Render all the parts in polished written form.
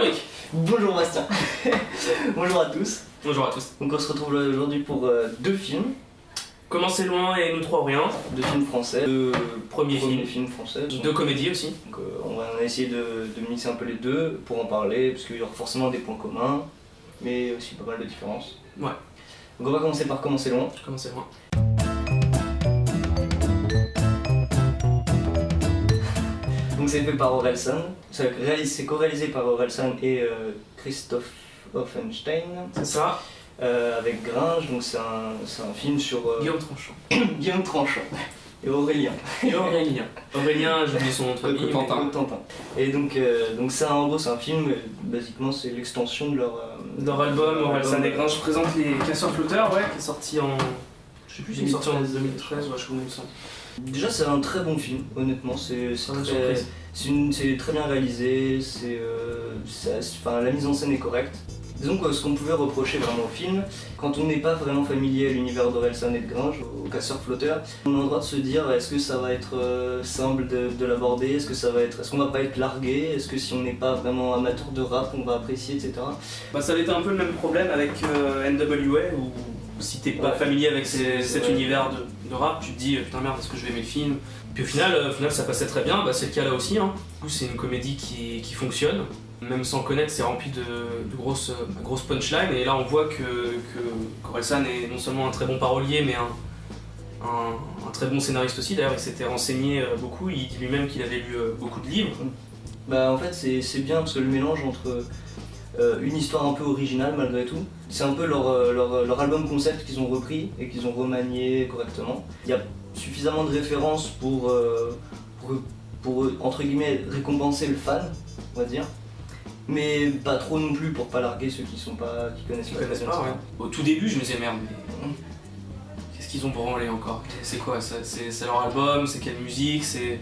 Loïc. Bonjour Bastien. Bonjour à tous. Bonjour à tous. Donc on se retrouve aujourd'hui pour deux films. Comment c'est loin et nous trois rien. Deux films français. Deux Premiers films français. Deux comédies aussi. Donc on va essayer de mixer un peu les deux pour en parler, parce qu'il y aura forcément des points communs, mais aussi pas mal de différences. Ouais. Donc on va commencer par Comment c'est loin. Comment c'est loin. Donc c'est fait par Orelsan. C'est co-réalisé par Orelsan et Christophe Offenstein. C'est ça. Avec Gringe, donc c'est un film sur Guillaume Tranchant. Guillaume Tranchant et Aurélien. Et Aurélien. Aurélien, j'ai oublié son nom de famille. Cotentin. Et donc c'est un film, basiquement c'est l'extension de leur album Orelsan et Gringe. Je présente Les Casseurs Flotteurs, ouais, qui est sorti en... Je sais plus si il est sorti en 2013, ouais, je crois que ça. Déjà c'est un très bon film, honnêtement, c'est très bien réalisé, la mise en scène est correcte. Disons que ce qu'on pouvait reprocher vraiment au film, quand on n'est pas vraiment familier à l'univers d'Orelsan et de Gringe, aux Casseurs Flotteurs, on a le droit de se dire est-ce que ça va être simple de l'aborder, est-ce qu'on va pas être largué, est-ce que si on n'est pas vraiment amateur de rap on va apprécier, etc. Bah ça avait été un peu le même problème avec NWA, où si t'es pas familier avec cet univers de rap, tu te dis putain merde, est-ce que je vais aimer le film? Puis au final ça passait très bien, bah, c'est le cas là aussi. Hein. Du coup c'est une comédie qui fonctionne. Même sans connaître, c'est rempli de grosses punchlines, et là on voit que Orelsan est non seulement un très bon parolier, mais un très bon scénariste aussi. D'ailleurs, il s'était renseigné beaucoup, il dit lui-même qu'il avait lu beaucoup de livres. Bah en fait c'est bien parce que le mélange entre une histoire un peu originale malgré tout, c'est un peu leur album concept qu'ils ont repris et qu'ils ont remanié correctement. Il y a suffisamment de références pour entre guillemets récompenser le fan, on va dire. Mais pas trop non plus pour pas larguer ceux qui connaissent pas. Ouais. Au tout début, je me disais merde, mais qu'est-ce qu'ils ont branlé encore? C'est quoi? C'est leur album? C'est quelle musique? C'est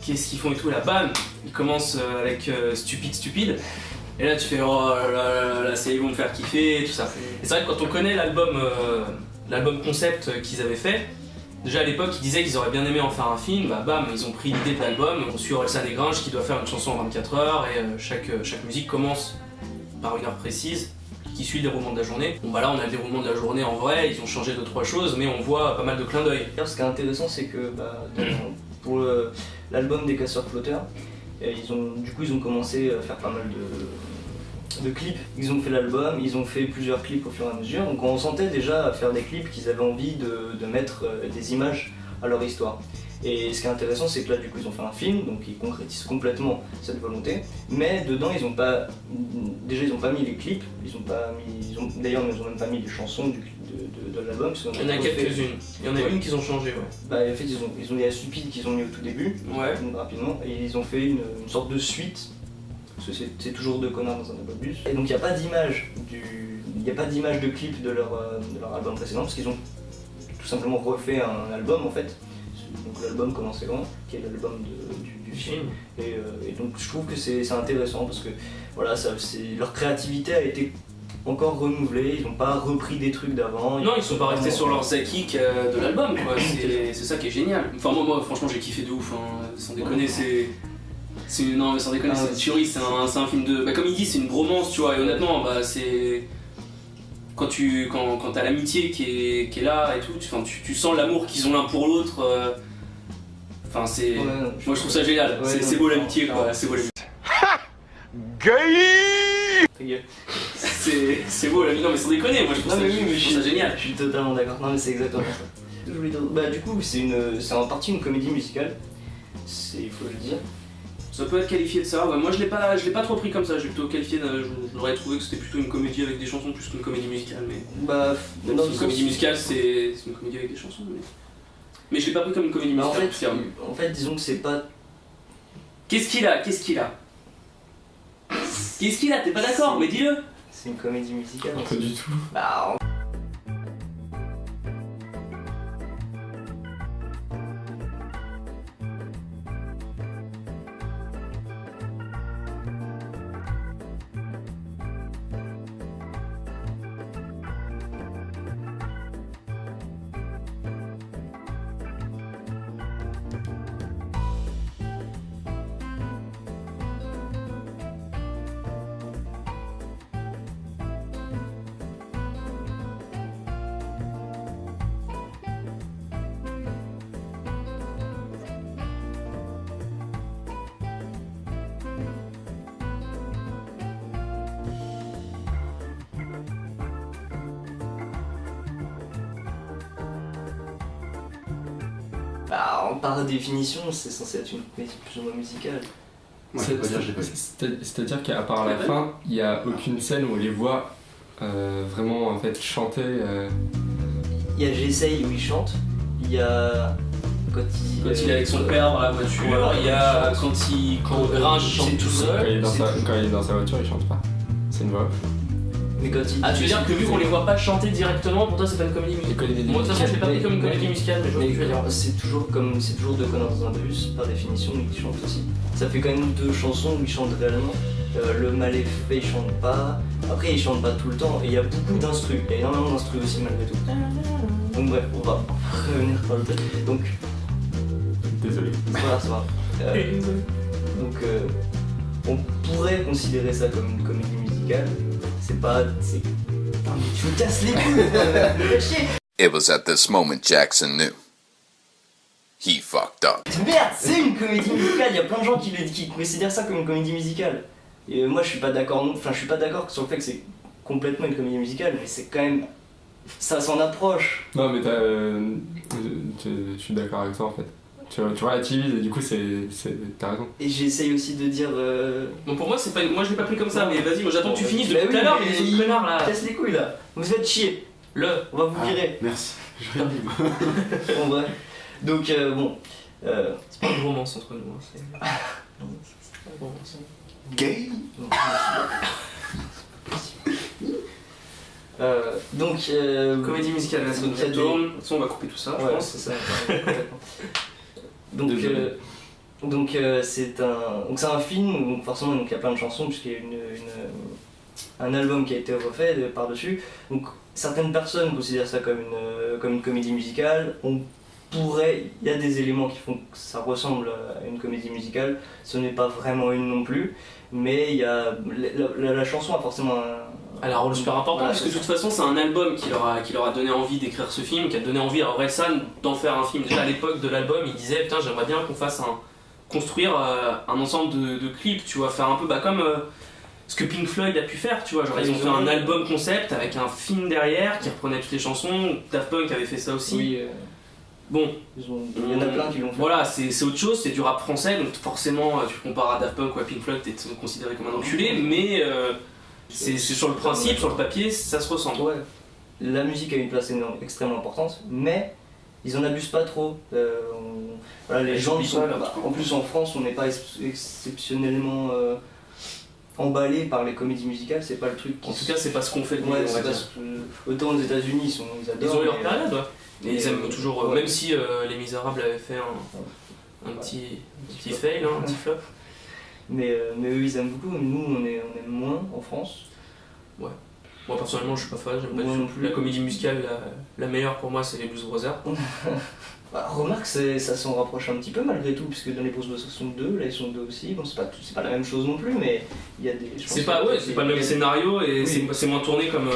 qu'est-ce qu'ils font et tout? Là, bam, ils commencent avec Stupide. Et là, tu fais oh là, ils vont me faire kiffer et tout ça. Et c'est vrai que quand on connaît l'album concept qu'ils avaient fait. Déjà à l'époque, ils disaient qu'ils auraient bien aimé en faire un film, bah bam, ils ont pris l'idée de l'album, on suit Orelsan et Gringe qui doit faire une chanson en 24 heures et chaque musique commence par une heure précise qui suit le déroulement de la journée. Bon bah là on a le déroulement de la journée en vrai, ils ont changé 2-3 choses mais on voit pas mal de clins d'œil. Ce qui est intéressant c'est que pour l'album des Casseurs Flotteurs, ils ont commencé à faire pas mal de clips. Ils ont fait l'album, ils ont fait plusieurs clips au fur et à mesure, donc on sentait déjà à faire des clips qu'ils avaient envie de mettre des images à leur histoire. Et ce qui est intéressant c'est que là du coup ils ont fait un film, donc ils concrétisent complètement cette volonté, mais dedans ils ont pas mis les clips, d'ailleurs ils ont même pas mis les chansons de l'album. Il y en a quelques-unes, il y en a une qu'ils ont changé, ouais. Bah en fait il y a Stupide qu'ils ont mis au tout début, ouais. Rapidement, et ils ont fait une sorte de suite. Parce que c'est toujours deux connards dans un autobus. Et donc il n'y a pas d'image de clip de leur album précédent, parce qu'ils ont tout simplement refait un album en fait. Donc l'album Comment c'est loin, qui est l'album du film. Et donc je trouve que c'est intéressant parce que voilà, leur créativité a été encore renouvelée, ils n'ont pas repris des trucs d'avant. Non, ils sont pas restés sur leurs acquis de l'album, quoi. C'est ça qui est génial. Enfin moi franchement j'ai kiffé de ouf, hein. Sans déconner, non mais sans déconner, c'est une tuerie, c'est un film de... Bah, comme il dit, c'est une bromance, tu vois, et honnêtement, bah, c'est... Quand t'as l'amitié qui est là et tout, tu sens l'amour qu'ils ont l'un pour l'autre, enfin c'est... Ouais, moi je trouve ça génial, c'est beau l'amitié, quoi, c'est beau l'amitié. Gay. C'est beau l'amitié, non mais sans déconner, moi je trouve ça génial. Je suis totalement d'accord, non mais c'est exactement ça. Je voulais dire, bah du coup c'est en partie une comédie musicale, il faut le dire. Ça peut être qualifié de ça, ouais. Moi je l'ai pas trop pris comme ça, j'ai plutôt qualifié, j'aurais trouvé que c'était plutôt une comédie avec des chansons plus qu'une comédie musicale, mais... Bah... Une comédie musicale c'est une comédie avec des chansons, mais je l'ai pas pris comme une comédie musicale. En fait disons que c'est pas... Qu'est-ce qu'il a? T'es pas d'accord? Mais dis-le! C'est une comédie musicale. Pas du tout. Bah, Bah, par définition, c'est censé être une comédie plus ou moins musicale. Moi, je peux pas dire, j'ai pas vu. C'est-à-dire qu'à part la fin, il n'y a aucune scène où on les voit vraiment en fait chanter. Il y a J'essaye où il chante, il y a quand il est avec son père dans la voiture, Voilà, il y a quand Gringe chante tout Quand seul. il est dans sa voiture, il chante pas. C'est une voix off. Mais quand il... Ah, tu veux dire que vu qu'on les voit pas chanter directement, pour toi c'est pas une comédie musicale? Moi de toute façon je l'ai pas pris comme une comédie musicale, mais je vois ce que tu veux dire. c'est toujours deux connards dans un bus, par définition, ils chantent aussi. Ça fait quand même 2 chansons où ils chantent réellement. Le mal est fait, ils chantent pas. Après, ils chantent pas tout le temps. Et il y a beaucoup d'instrus. Il y a énormément d'instrus aussi, malgré tout. Donc, bref, on va revenir par le fait. Donc, Désolé. voilà, ça va. Donc, on pourrait considérer ça comme une comédie musicale. C'est pas. Putain, mais tu me casses les couilles, me fais chier. It was at this moment Jackson knew. He fucked up. Merde, c'est une comédie musicale. Il y a plein de gens qui considèrent ça comme une comédie musicale. Et moi, je suis pas d'accord. Enfin, je suis pas d'accord sur le fait que c'est complètement une comédie musicale, mais c'est quand même. Ça s'en approche. Non, mais je suis d'accord avec toi en fait. Tu relativises et du coup, t'as raison. Et j'essaye aussi de dire. Bon, pour moi, c'est pas moi je l'ai pas pris comme ça, mais vas-y, moi j'attends que tu finisses Bah depuis tout oui, à l'heure, mais mais les autres connards là. Casse les couilles là. Vous faites chier. Le. On va vous virer. Merci. Je rien dit, moi. En vrai. Donc, bon. C'est pas une romance entre nous, hein, c'est. Non, c'est pas une romance. Gay. Donc. Comédie musicale, là, donc, ça tourne. De toute façon, on va couper tout ça, je Ouais, pense. c'est ça. Complètement. Donc c'est un film, donc forcément il y a plein de chansons puisqu'il y a un album qui a été refait par-dessus. Donc certaines personnes considèrent ça comme une comédie musicale. Il y a des éléments qui font que ça ressemble à une comédie musicale. Ce n'est pas vraiment une non plus, mais il y a la chanson a forcément Elle a un rôle super important, Voilà, parce que de toute façon c'est un album qui leur a donné envie d'écrire ce film, qui a donné envie à Orelsan d'en faire un film. Déjà à l'époque de l'album, il disait putain j'aimerais bien qu'on fasse construire un ensemble de clips, tu vois, faire un peu comme ce que Pink Floyd a pu faire, tu vois, genre ils ont fait un album concept avec un film derrière qui reprenait toutes les chansons. Daft Punk avait fait ça aussi. Oui, Bon, il y en a plein qui l'ont fait. voilà, c'est autre chose, c'est du rap français, donc forcément tu le compares à Daft Punk ou à Pink Floyd, t'es considéré comme un enculé, mais c'est sur le principe, sur le papier, ça se ressemble. Ouais. La musique a une place extrêmement importante, mais ils en abusent pas trop. Voilà, les gens sont, en plus en France, on n'est pas exceptionnellement emballés par les comédies musicales, c'est pas le truc. En tout cas, c'est pas ce qu'on fait de mieux, ouais, on va c'est dire. parce que autant aux États-Unis, ils adorent. Ils ont eu leur mais- période, ouais. Et ils aiment toujours, ouais. même si Les Misérables avaient fait un petit fail, un petit flop. Mais eux, ils aiment beaucoup. Nous, on aime moins en France. Moi personnellement, je suis pas fan, j'aime pas Moi du non tout. plus. La comédie musicale, la meilleure pour moi, c'est les Blues Brothers. Bah, remarque, ça s'en rapproche un petit peu malgré tout, puisque dans les Blues Brothers sont deux, là ils sont deux aussi. Bon, c'est pas la même chose non plus, mais il y a des. C'est pas le même scénario et Oui. c'est moins tourné comme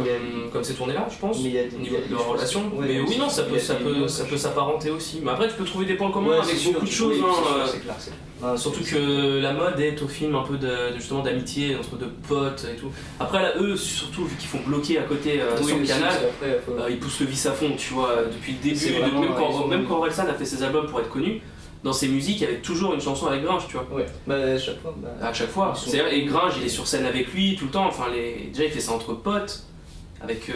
Mais- comme c'est tourné là, je pense. Mais il y a des. Au niveau de leur relation. Ouais, Mais oui, non, ça il y a des- peut s'apparenter aussi. Mais après, tu peux trouver des points communs Ouais, avec c'est sûr, beaucoup de oui, choses. c'est hein, sûr, c'est clair, c'est clair. Surtout que la mode est au film un peu justement d'amitié entre deux potes et tout. Après là, eux, surtout vu qu'ils font bloquer à côté sur le aussi, canal, après, ils poussent le vice à fond, tu vois, depuis le début. C'est vraiment, Même ils quand ont- Orelsan a fait ses albums pour être connu, dans ses musiques, il y avait toujours une chanson avec Gringe, tu vois. Ouais, bah chaque fois. À chaque fois. Ils sont- C'est-à-dire, et Gringe, il est sur scène avec lui tout le temps. Enfin, déjà, il fait ça entre potes, avec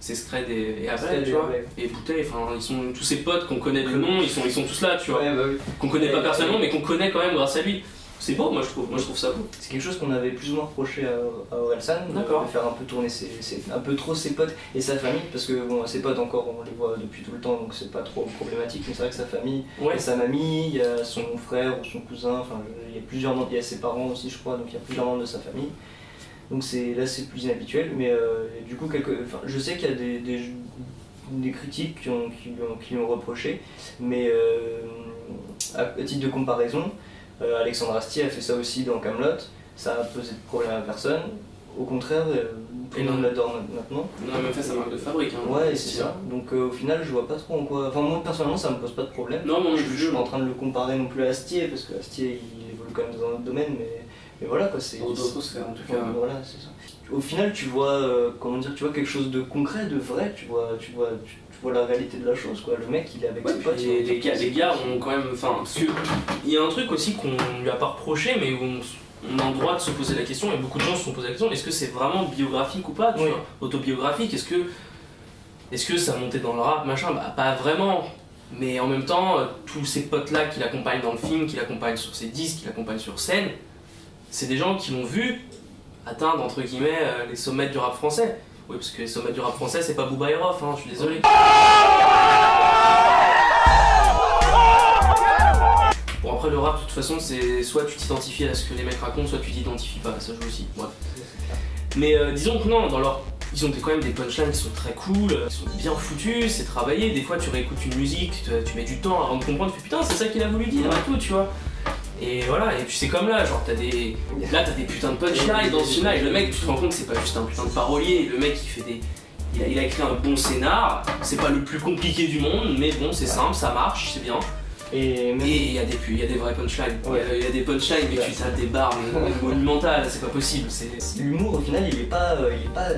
ses Scred et Abel, Scred tu et vois. Abel. Et Bouteille, enfin, ils sont tous ses potes qu'on connaît de nom, ils sont tous là, tu vois. Ouais, bah oui. Qu'on connaît pas Ouais. personnellement, mais qu'on connaît quand même grâce à lui. C'est beau, moi je trouve ça beau. C'est quelque chose qu'on avait plus ou moins reproché à Orelsan, D'accord. de faire un peu tourner un peu trop ses potes et sa famille, parce que bon, ses potes encore on les voit depuis tout le temps, donc c'est pas trop problématique, mais c'est vrai que sa famille, il y Ouais. a sa mamie, il y a son frère ou son cousin, enfin il y a plusieurs membres, il y a ses parents aussi je crois, donc il y a plusieurs membres de sa famille. Donc là c'est plus inhabituel, mais du coup je sais qu'il y a des critiques qui lui ont reproché, mais à titre de comparaison, Alexandre Astier a fait ça aussi dans Kaamelott, ça a posé de problème à personne, au contraire, tout Et le monde non. l'adore maintenant. On a même fait sa marque de fabrique. Hein. Ouais, c'est ça. Donc au final, je vois pas trop en quoi. Enfin, moi personnellement, ça me pose pas de problème. Non, moi non je plus. suis pas en train de le comparer non plus à Astier, parce que Astier il évolue quand même dans un autre domaine, mais voilà quoi, c'est. Dans d'autres sphères, en tout cas. Voilà, c'est ça. Au final, tu vois, comment dire, tu vois quelque chose de concret, de vrai, tu vois vois la réalité de la chose, quoi. Le mec, il est avec Ouais, ses puis potes. les gars ont quand même. Enfin, parce qu'il y a un truc aussi qu'on lui a pas reproché, mais où on a le droit de se poser la question, et beaucoup de gens se sont posé la question, est-ce que c'est vraiment biographique ou pas, tu Oui. vois, autobiographique, est-ce que ça montait dans le rap, machin, bah pas vraiment. Mais en même temps, tous ces potes-là qui l'accompagnent dans le film, qui l'accompagnent sur ses disques, qui l'accompagnent sur scène, c'est des gens qui l'ont vu atteindre, entre guillemets, les sommets du rap français. Oui, parce que les sommets du rap français, c'est pas Booba et Rof, hein, je suis désolé. Bon, après le rap, de toute façon, c'est soit tu t'identifies à ce que les mecs racontent, soit tu t'identifies pas, ça joue aussi. Bref. Mais disons que non, ils ont quand même des punchlines qui sont très cool, qui sont bien foutus, c'est travaillé. Des fois, tu réécoutes une musique, tu mets du temps avant de comprendre, tu fais putain, c'est ça qu'il a voulu dire et tout, tu vois. Et voilà, et puis c'est comme là, genre t'as des putains de punchlines dans ce film-là, et le mec, tu te rends compte que c'est pas juste un putain de parolier, le mec il fait des. Il a écrit un bon scénar, c'est pas le plus compliqué du monde, mais bon, c'est simple, ça marche, c'est bien. Et il y a des vraies punchlines. Ouais. Il y a des punchlines, mais tu tapes des barres monumentales, c'est pas possible. l'humour, au final, il est pas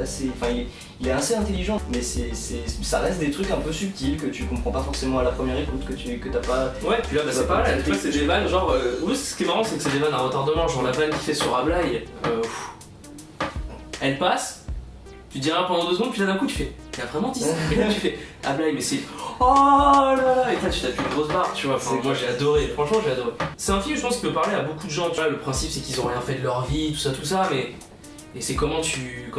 assez. Enfin, il est assez intelligent, mais ça reste des trucs un peu subtils que tu comprends pas forcément à la première écoute, que t'as pas. Ouais, puis là, bah, c'est pas mal, tu vois, c'est des vannes, genre. Oui, ce qui est marrant, c'est que c'est des vannes à retardement, genre la vanne qu'il fait sur Ablaye. Elle passe, tu dis rien pendant 2 secondes, puis là d'un coup, tu fais. Il a vraiment dit ça. Et là, tu fais. Ablaye, mais c'est. Oh là là. Et là, tu tapes une grosse barre, tu vois. Enfin, moi, j'ai adoré, franchement, j'ai adoré. C'est un film, je pense, qui peut parler à beaucoup de gens, tu vois. Le principe, c'est qu'ils ont rien fait de leur vie, tout ça, mais. Et c'est comment tu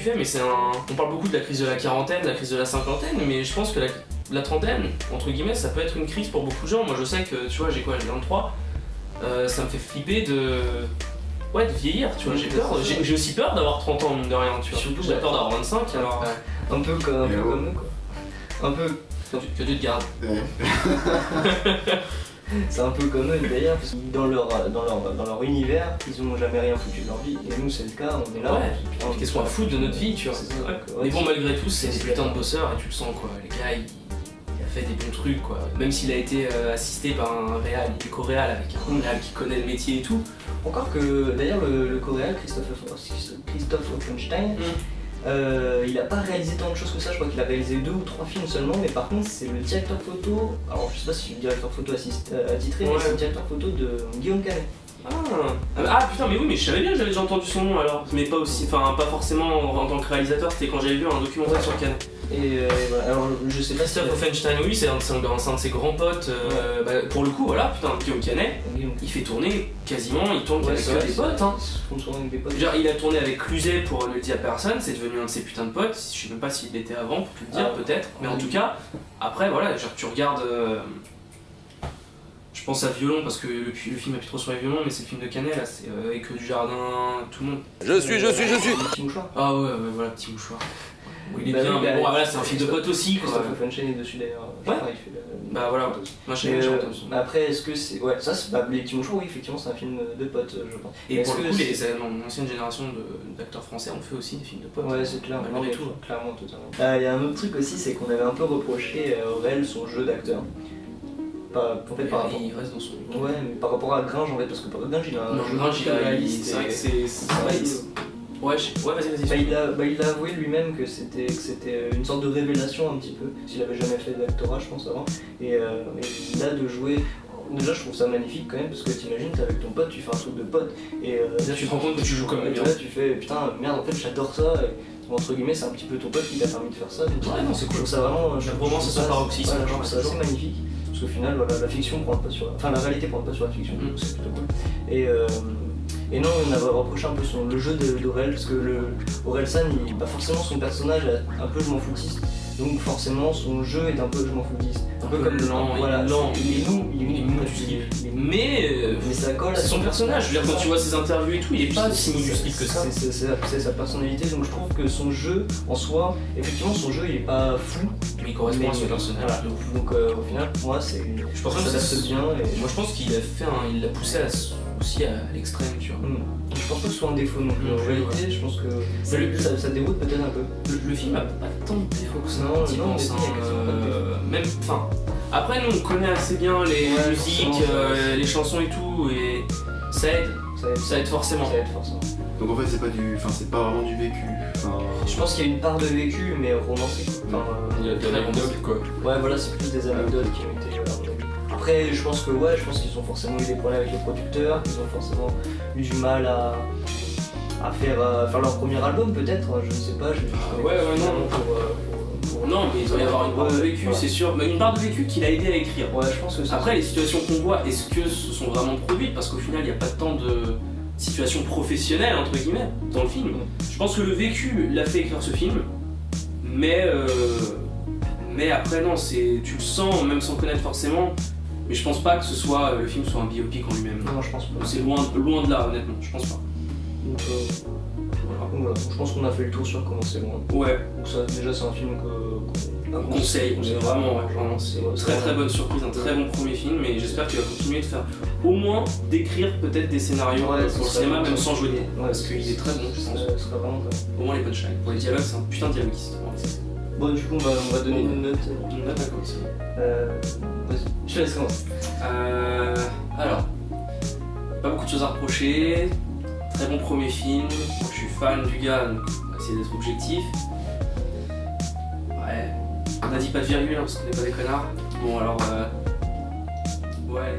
fais, mais c'est un. On parle beaucoup de la crise de la quarantaine, de la crise de la cinquantaine, mais je pense que la trentaine, entre guillemets, ça peut être une crise pour beaucoup de gens. Moi je sais que, tu vois, j'ai 23, ça me fait flipper de vieillir, tu vois, j'ai peur. J'ai aussi peur d'avoir 30 ans, mine de rien, tu vois. Surtout, j'ai peur d'avoir 25, alors. Un peu comme eux, quoi. Un peu. Que tu te gardes. C'est un peu comme eux d'ailleurs, parce que dans leur univers, ils ont jamais rien foutu de leur vie. Et nous, c'est le cas, on est là. Ouais. Putain, Qu'est-ce qu'on a foutu de notre vie, tu vois. C'est ça, Ouais. quoi. Mais bon, malgré tout, c'est des c'est putains de bosseurs et tu le sens, quoi. Les gars, il a fait des bons trucs, quoi. Même s'il a été assisté par un réal, il est coréal avec un réal qui connaît le métier et tout. Encore que d'ailleurs, le coréal, Christophe Offenstein, il a pas réalisé tant de choses que ça, je crois qu'il a réalisé 2 ou 3 films seulement, mais par contre c'est le directeur photo, alors je sais pas si le directeur photo attitré, mais c'est le directeur photo de Guillaume Canet. Ah putain, mais oui, mais je savais bien que j'avais déjà entendu son nom alors, mais pas aussi, enfin pas forcément en tant que réalisateur, c'était quand j'avais vu un documentaire sur Canet. Et voilà, alors je sais pas si Christophe Offenstein, oui, c'est un de ses grands potes, bah, pour le coup, voilà, putain, Guillaume Canet, il fait tourner quasiment, il tourne avec que des potes, hein. Avec des potes. Genre, il a tourné avec Cluzet pour le dire à personne, c'est devenu un de ses putains de potes, je sais même pas s'il l'était avant pour te le dire, peut-être, mais en tout cas, après, voilà, genre tu regardes. Je pense à Violon parce que le film a plus trop sur les violons, mais c'est le film de Canet là, c'est Écho du Jardin, tout le monde. Je suis. Petit mouchoir. Ah ouais, voilà, Petit Mouchoir. Bon, il est Bah bien, oui, mais bah, bon, voilà, c'est un film de potes aussi quoi. Christophe Offenstein est dessus d'ailleurs. Je crois, il fait Bah voilà, moi j'ai entendu ça. Après, est-ce que c'est. Ouais, ça c'est pas. Les Petits Mouchoirs, oui, effectivement, c'est un film de potes, je pense. Et Est-ce pour le que coup, c'est- l'ancienne génération d'acteurs français ont fait aussi des films de potes. Ouais, c'est clair, malgré non, mais tout. clairement, totalement. Il y a un autre truc aussi, c'est qu'on avait un peu reproché à Aurel son jeu d'acteur. En fait, par rapport. Il reste dans son. Ouais, mais par rapport à Gringe, en fait, parce que Gringe, il a un Non, jeu Gringe, plus réaliste. c'est vrai que c'est. Ouais, vas-y. Il a avoué lui-même que c'était une sorte de révélation un petit peu, s'il avait jamais fait d'actorat, je pense, avant. Et là, de jouer. Déjà, je trouve ça magnifique quand même, parce que t'imagines, t'es avec ton pote, tu fais un truc de pote, et Là, tu te rends compte que tu joues comme un bien. Là, tu fais putain, merde, en fait, j'adore ça. Et, entre guillemets, c'est un petit peu ton pote qui t'a permis de faire ça. Ouais, non, c'est cool. Je trouve ça vraiment. La romance, c'est son paroxysme. Ouais, je trouve ça assez magnifique. Parce qu'au final, voilà, la fiction prend pas sur. Enfin, la réalité prend pas sur la fiction, donc c'est plutôt cool. Et non, on avait reproché un peu le jeu d'Aurel, parce que Orelsan, forcément son personnage est un peu je m'en foutiste, donc forcément son jeu est un peu je m'en foutiste. Un peu comme lent, voilà, lent, il est mou, mais ça colle à c'est son personnage. Je veux dire, quand tu vois ses interviews et tout, il est pas si mou du slip que ça. C'est sa personnalité, donc je trouve que son jeu en soi, effectivement son jeu il est pas fou, Mais il correspond à son personnage. voilà. de ouf. Donc au final pour moi c'est. Je pense que ça ça reste bien. Et... Moi je pense qu'il a fait il l'a poussé aussi à l'extrême, tu vois. Je pense pas que ce soit un défaut non plus. En réalité, je pense que ça déroute peut-être un peu. Le film a pas tant de défauts que ça. Non, tu non, penses, mais il y a quasiment pas de défauts. même, enfin, après nous on connaît assez bien les Ouais, musiques, forcément, les chansons et tout, et ça aide. Ça aide forcément. Ça aide forcément. Donc en fait, c'est pas vraiment du vécu. Enfin, Je pense qu'il y a une part de vécu, mais romancé. Enfin, Il y a de très l'anecdote quoi. ouais, voilà, c'est plus des anecdotes qui ont été. Après, je pense qu'ils ont forcément eu des problèmes avec les producteurs, qu'ils ont forcément eu du mal à faire leur premier album, peut-être, je ne sais pas. Non, mais il doit y avoir une part de vécu, c'est sûr. Mais une part de vécu qu'il a aidé à écrire. Ouais, je pense que c'est Après, les situations qu'on voit, est-ce que ce sont vraiment produites? Parce qu'au final, il n'y a pas tant de situations professionnelles, entre guillemets, dans le film. Je pense que le vécu l'a fait écrire ce film, mais après, non, tu le sens, même sans connaître forcément. Mais je pense pas que le film soit un biopic en lui-même. Non, je pense pas. C'est loin de là, honnêtement, je pense pas. Donc, voilà. Je pense qu'on a fait le tour sur comment c'est loin. Ouais, Donc ça, déjà, c'est un film on conseille, mais vraiment, c'est une très vraiment bonne surprise, un très bon premier film, et j'espère qu'il va continuer de faire au moins d'écrire peut-être des scénarios pour le cinéma, même sans jouer, parce qu'il est très bon, je pense. Ce serait vraiment cool. Au moins les punchlines. Pour les dialogues, c'est un putain de dialoguiste. Bon, du coup, on va donner une note. Une note à quoi aussi. Vas-y, je te laisse commencer. Alors, pas beaucoup de choses à reprocher. Très bon premier film. Moi, je suis fan du gars, donc on va essayer d'être objectif. Ouais, on a dit pas de virgule hein, parce qu'on n'est pas des connards. Bon, alors, ouais,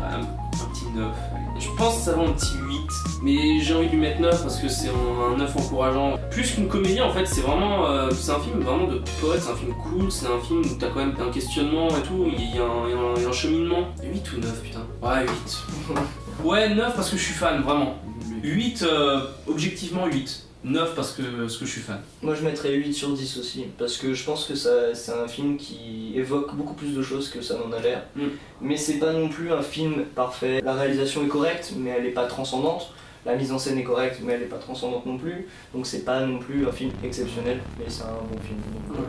un petit 9. Allez. Je pense que ça va un petit 8, mais j'ai envie de lui mettre 9 parce que c'est un 9 encourageant. Plus qu'une comédie, en fait, c'est vraiment. C'est un film vraiment de potes, c'est un film cool, c'est un film où t'as quand même un questionnement et tout, il y a un cheminement. 8 ou 9, putain? Ouais, 8. Ouais, 9 parce que je suis fan, vraiment. 8, objectivement 8. 9 parce que je suis fan. Moi je mettrais 8 sur 10 aussi, parce que je pense que c'est un film qui évoque beaucoup plus de choses que ça n'en a l'air. Mais c'est pas non plus un film parfait. La réalisation est correcte, mais elle est pas transcendante. La mise en scène est correcte, mais elle est pas transcendante non plus. Donc c'est pas non plus un film exceptionnel, mais c'est un bon film. Donc, voilà.